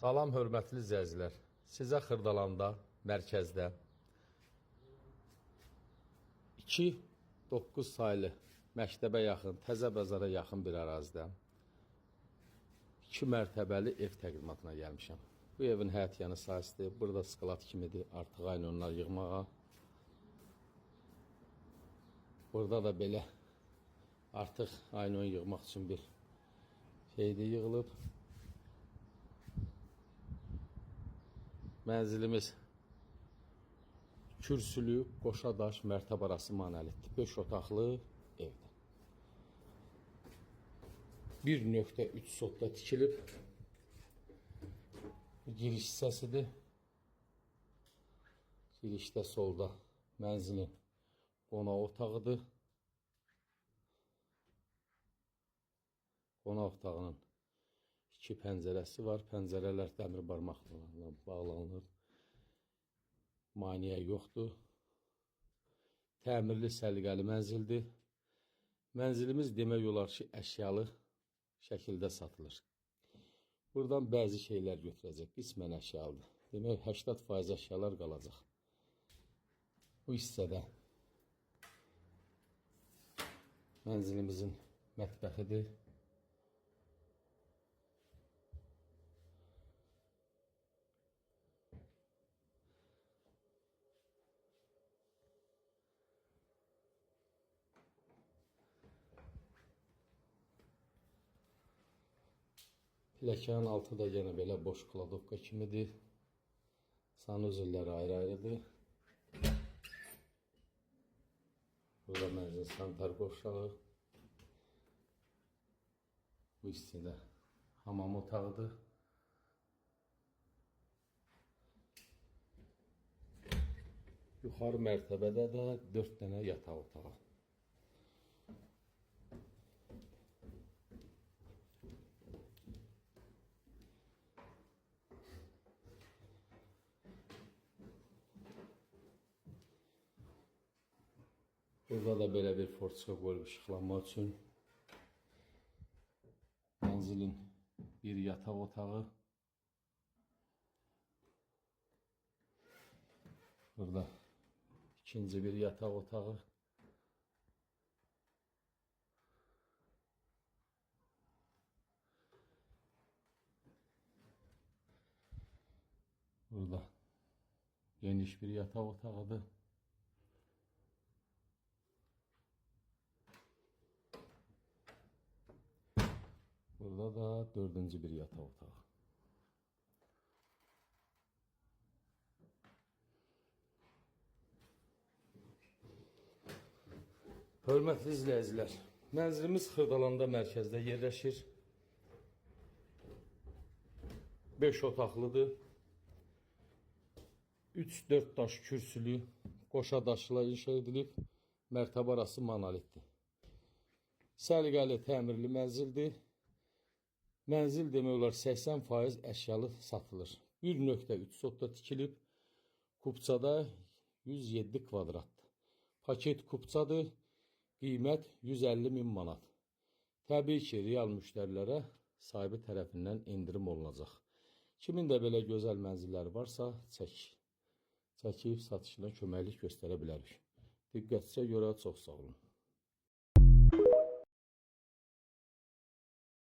Salam, hörmətli izləyicilər. Sizə Xırdalanda, mərkəzdə 2-9 saylı məktəbə yaxın, Təzə Bazara yaxın bir ərazidə 2 mərtəbəli ev təqdimatına gəlmişəm. Bu evin həyət yanı sahəsidir. Burada skalat kimidir, artıq aynonlar yığmağa. Burada da belə artıq aynon yığmaq üçün bir şeydə yığılıb. Mənzilimiz kürsülü, qoşadaş, mərtəbə arası manəlidir. 5 otaqlı evdir. 1.3 sotda tikilib. Giriş hissəsidir. Girişdə solda mənzilin qonaq otağıdır. Qonaq otağının 2 pəncərəsi var. Pəncərələr dəmir barmaqlarla bağlanılır. Maneə yoxdur. Təmirli, səliqəli mənzildir. Mənzilimiz demək olar ki, əşyalı şəkildə satılır. Buradan bəzi şeylər götürəcək. Qismən əşyalıdır. Demək 80% əşyalar qalacaq. Bu hissədə mənzilimizin mətbəxidir. Pilləkənin altı da yenə belə boş kladovka kimidir. Sanuzilləri ayrı-ayrıdır. Burada mənzil sanitar qovşağı. Bu hissədə hamam otağıdır. Yuxarı mərtəbədə də 4 dənə yataq otağı. Burada da belə bir forçka qoyulub işıqlanma üçün. Mənzilin bir yataq otağı. Burada ikinci bir yataq otağı. Burada geniş bir yataq otağıdır. Burada da 4-cü bir yataq otağı. Hörmətli izləyicilər, mənzilimiz Xırdalanda mərkəzdə yerləşir. 5 otaqlıdır. 3-4 daş kürsülü, qoşa daşla inşa edilib, mərtəbə arası monolitdir. Səliqəli, təmirli mənzildir. Mənzil demək olar 80% əşyalı satılır. 1.3 sotda tikilib, kupçada 107 kvadratdır. Paket kupçadır, qiymət 150.000 manat. Təbii ki, real müştərilərə sahibi tərəfindən indirim olunacaq. Kimin də belə gözəl mənzilləri varsa, çəkib satışına köməklik göstərə bilərik. Diqqətinizə görə çox sağ olun.